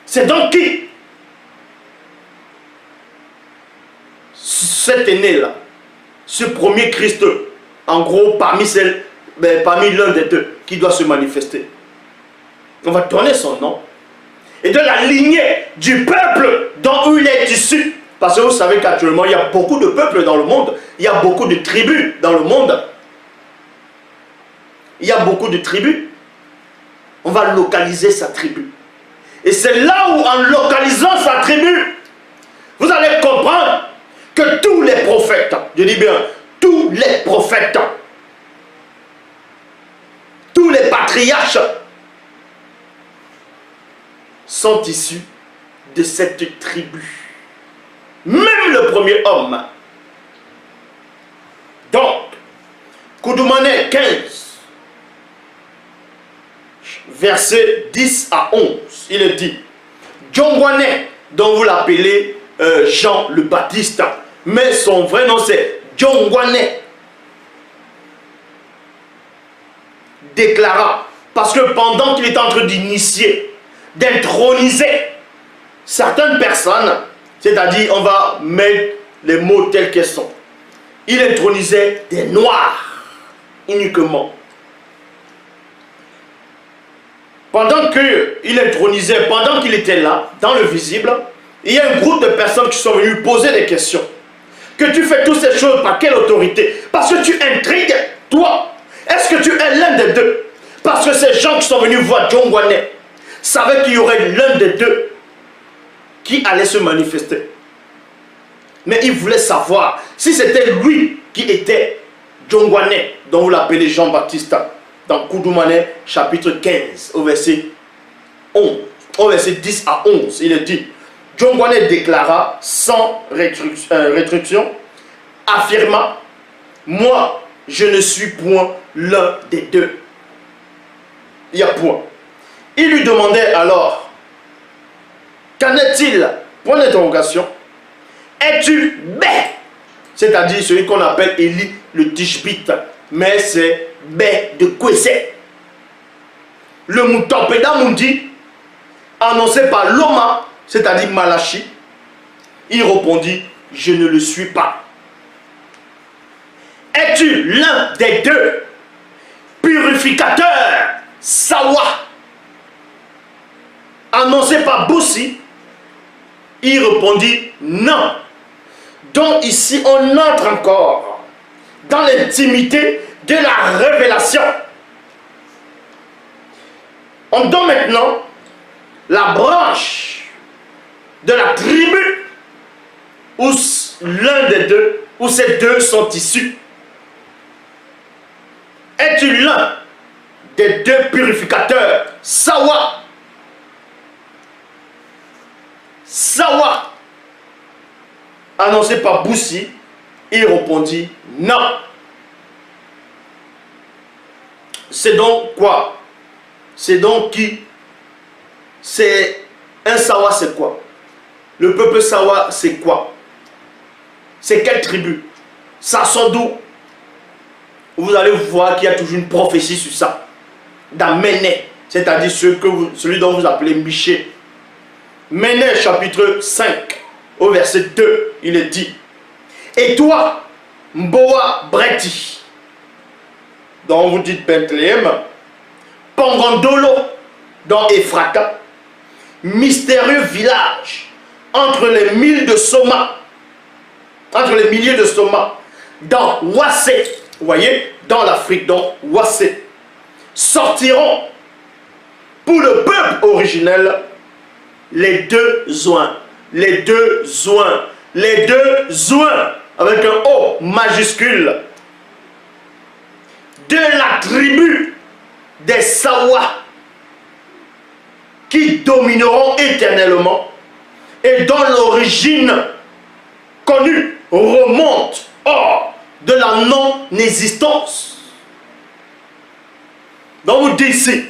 C'est donc qui? Cet aîné-là, ce premier Christ, en gros, parmi l'un des deux, qui doit se manifester. On va donner son nom. Et de la lignée du peuple dont il est issu. Parce que vous savez qu'actuellement, il y a beaucoup de peuples dans le monde. Il y a beaucoup de tribus dans le monde. Il y a beaucoup de tribus. On va localiser sa tribu. Et c'est là où, en localisant sa tribu, vous allez comprendre que tous les prophètes, je dis bien, tous les prophètes, tous les patriarches sont issus de cette tribu. Même le premier homme. Donc, Koudoumane 15, verset 10 à 11, il est dit, Djongwane, dont vous l'appelez Jean le Baptiste, mais son vrai nom c'est Djongwane, déclara, parce que pendant qu'il est en train d'initier, d'introniser certaines personnes, c'est-à-dire on va mettre les mots tels qu'ils sont, il intronisait des noirs uniquement. Pendant qu'il intronisait, pendant qu'il était là, dans le visible, il y a un groupe de personnes qui sont venues poser des questions. Que tu fais toutes ces choses par quelle autorité? Parce que tu intrigues, toi. Est-ce que tu es l'un des deux? Parce que ces gens qui sont venus voir Djongwane savaient qu'il y aurait l'un des deux qui allait se manifester. Mais ils voulaient savoir si c'était lui qui était Djongwane, dont vous l'appelez Jean-Baptiste. Dans Koudoumane, chapitre 15, au verset 11, au verset 10 à 11, il est dit, Djongwane déclara sans rétriction, affirma, moi, je ne suis point l'un des deux. Il y a point. Il lui demandait alors, qu'en est-il? Point d'interrogation. Es-tu Bé? C'est-à-dire celui qu'on appelle Élie le Tishbite, mais c'est Bé de Kwese. Le Moutopeda Mundi, annoncé par Loma, c'est-à-dire Malachi, il répondit, je ne le suis pas. Es-tu l'un des deux purificateurs Sawa, annoncé par Boussi? Il répondit non. Donc ici on entre encore dans l'intimité de la révélation. On donne maintenant la branche de la tribu où l'un des deux, où ces deux sont issus. Es-tu l'un des deux purificateurs Sawa? Sawa, annoncé par Boussi, il répondit non. C'est donc quoi? C'est donc qui? C'est un Sawa, c'est quoi? Le peuple Sawa, c'est quoi? C'est quelle tribu? Ça sort d'où? Vous allez voir qu'il y a toujours une prophétie sur ça. Dans Méné, c'est-à-dire celui dont vous appelez Miché. Méné chapitre 5, au verset 2, il est dit, et toi, Mboa Breti, dont vous dites Bethléem, Pangandolo, dans Ephrata, mystérieux village, entre les milles de Soma, entre les milliers de Soma, dans Wassé, vous voyez, dans l'Afrique, dans Wassé, sortiront pour le peuple originel les deux oins, les deux oins, les deux oins, avec un O majuscule, de la tribu des Sawa, qui domineront éternellement et dont l'origine connue remonte hors de la non-existence. Donc vous dites ici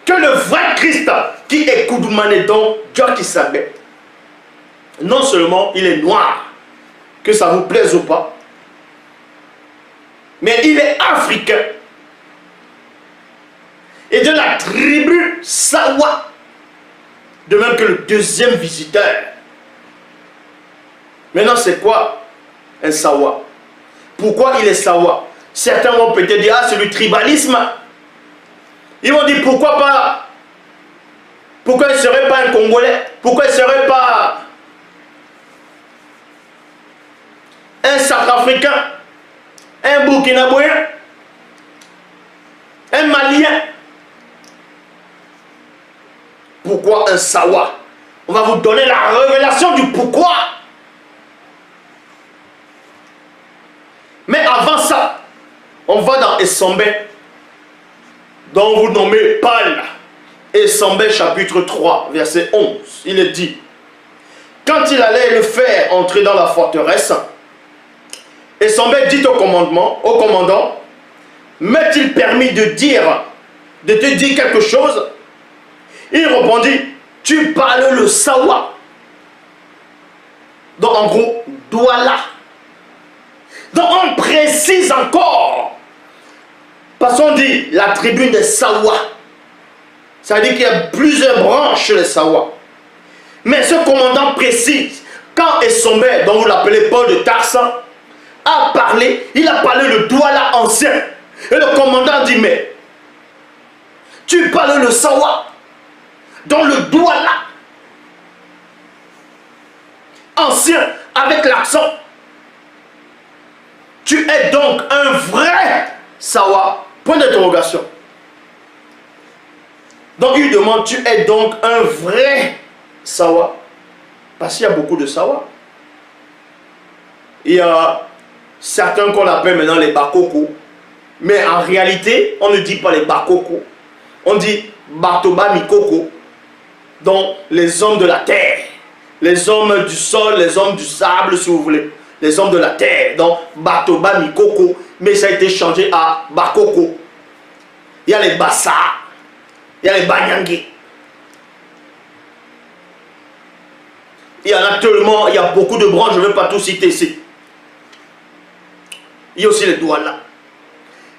que le vrai Christ qui est Koudoumane, donc Dieu qui savait, non seulement il est noir, que ça vous plaise ou pas, mais il est africain et de la tribu Sawa. De même que le deuxième visiteur. Maintenant, c'est quoi un Sawa? Pourquoi il est Sawa? Certains vont peut-être dire, ah, c'est du tribalisme. Ils vont dire, pourquoi pas? Pourquoi il ne serait pas un Congolais? Pourquoi il ne serait pas un Centrafricain? Un Burkinabéen? Un Malien? Pourquoi un Sawa? On va vous donner la révélation du pourquoi. Mais avant ça, on va dans Essambé, dont vous nommez Paul. Essambé chapitre 3, verset 11. Il est dit, quand il allait le faire entrer dans la forteresse, Essambé dit au commandant, m'est-il permis de te dire quelque chose? Il répondit, tu parles le Sawa. Donc en gros, Douala. Donc on précise encore. Parce qu'on dit la tribune des Sawa. Ça veut dire qu'il y a plusieurs branches chez les Sawa. Mais ce commandant précise, quand Essambé, dont vous l'appelez Paul de Tarsan, a parlé, il a parlé le Douala ancien. Et le commandant dit, mais tu parles le Sawa dans le Douala ancien avec l'accent. Tu es donc un vrai Sawa. Point d'interrogation. Donc il demande, tu es donc un vrai Sawa? Parce qu'il y a beaucoup de Sawa. Il y a certains qu'on appelle maintenant les Bakoko. Mais en réalité, on ne dit pas les Bakoko. On dit Batoba Mikoko. Donc les hommes de la terre. Les hommes du sol, les hommes du sable si vous voulez. Les hommes de la terre. Donc Batoba Mikoko. Mais ça a été changé à Bakoko. Il y a les Bassa. Il y a les Banyangi. Il y en a tellement, il y a beaucoup de branches, je ne vais pas tout citer ici. Il y a aussi les Douala.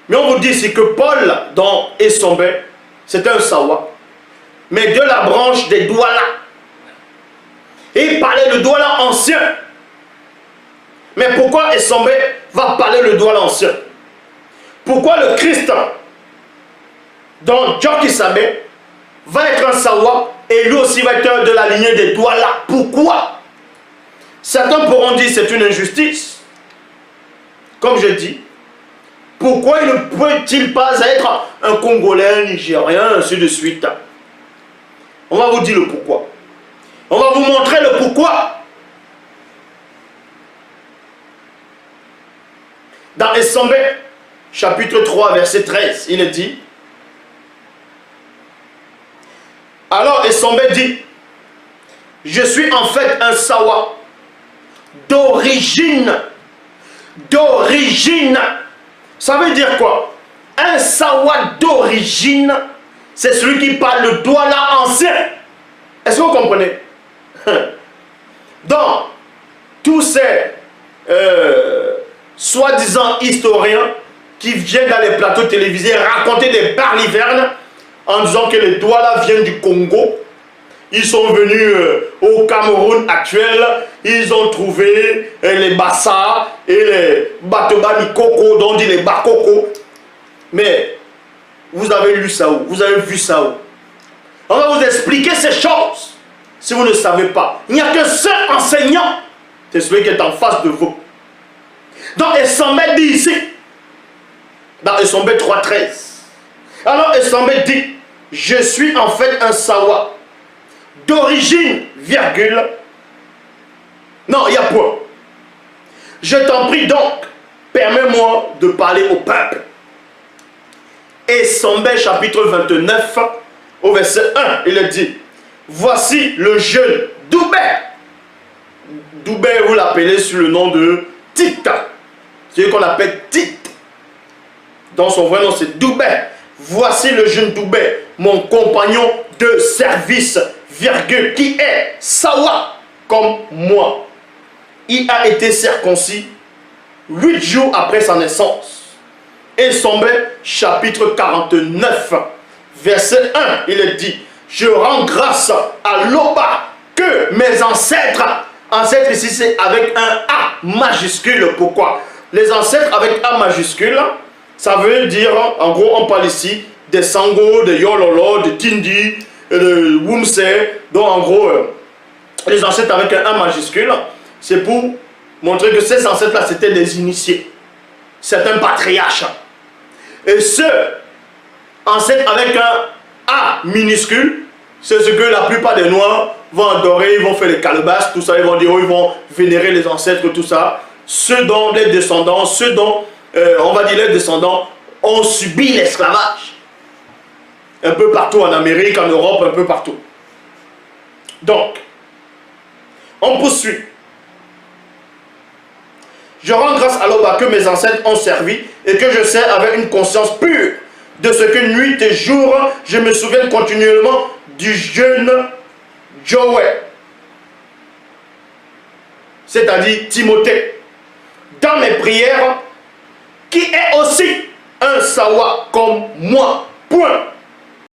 Mais on vous dit ici que Paul, dans Essambé, c'était un Sawa, mais de la branche des Douala. Et il parlait le Douala ancien. Mais pourquoi Essambé va parler le Douala ancien? Pourquoi le Christ, dans Djoki Sabé, va être un Sawa et lui aussi va être de la lignée des Douala? Pourquoi? Certains pourront dire c'est une injustice. Comme je dis, pourquoi il ne peut-il pas être un Congolais, un Nigérien, ainsi de suite? On va vous dire le pourquoi. On va vous montrer le pourquoi. Dans Essambé, chapitre 3, verset 13, il est dit, alors Essambé dit, je suis en fait un Sawa d'origine. D'origine. Ça veut dire quoi? Un Sawa d'origine, c'est celui qui parle le Douala ancien. Est-ce que vous comprenez? Donc, tous ces soi-disant historiens qui viennent dans les plateaux télévisés raconter des balivernes en disant que les Douala viennent du Congo. Ils sont venus au Cameroun actuel, ils ont trouvé les Bassa et les Batoba Mikoko, dont on dit les Bakoko. Mais vous avez lu ça où? Vous avez vu ça où? On va vous expliquer ces choses. Si vous ne savez pas, il n'y a qu'un seul enseignant, c'est celui qui est en face de vous. Donc Essambé dit ici, dans Essambé 3.13, alors Essambé dit, je suis en fait un Sawa d'origine, virgule. Non, il y a point. Je t'en prie donc, permets-moi de parler au peuple. Essambé chapitre 29, au verset 1, il est dit, voici le jeune Doubé. Doubé, vous l'appelez sous le nom de Tita. C'est ce qu'on appelle Tite. Dans son vrai nom, c'est Doubé. Voici le jeune Doubé, mon compagnon de service, virgule, qui est Sawa comme moi. Il a été circoncis 8 jours après sa naissance. Essambé chapitre 49, verset 1, il est dit, Je rends grâce à l'Oba que mes ancêtres, ancêtres ici c'est avec un A majuscule. Pourquoi? Les ancêtres avec A majuscule, ça veut dire, en gros on parle ici des Sango, de Yololo, de Tindi, de Wumse. Donc en gros, les ancêtres avec un A majuscule, c'est pour montrer que ces ancêtres-là c'était des initiés. C'est un patriarche. Et ceux ancêtres avec un A minuscule, c'est ce que la plupart des Noirs vont adorer, ils vont faire les calebasses, tout ça, ils vont dire, ils vont vénérer les ancêtres, tout ça. Ceux dont les descendants, ceux dont, on va dire les descendants, ont subi l'esclavage. Un peu partout en Amérique, en Europe, un peu partout. Donc, on poursuit. Je rends grâce à l'Oba que mes ancêtres ont servi et que je sers avec une conscience pure de ce que nuit et jour, je me souviens continuellement du jeune Joël, c'est-à-dire Timothée, dans mes prières, qui est aussi un Sawa comme moi. Point.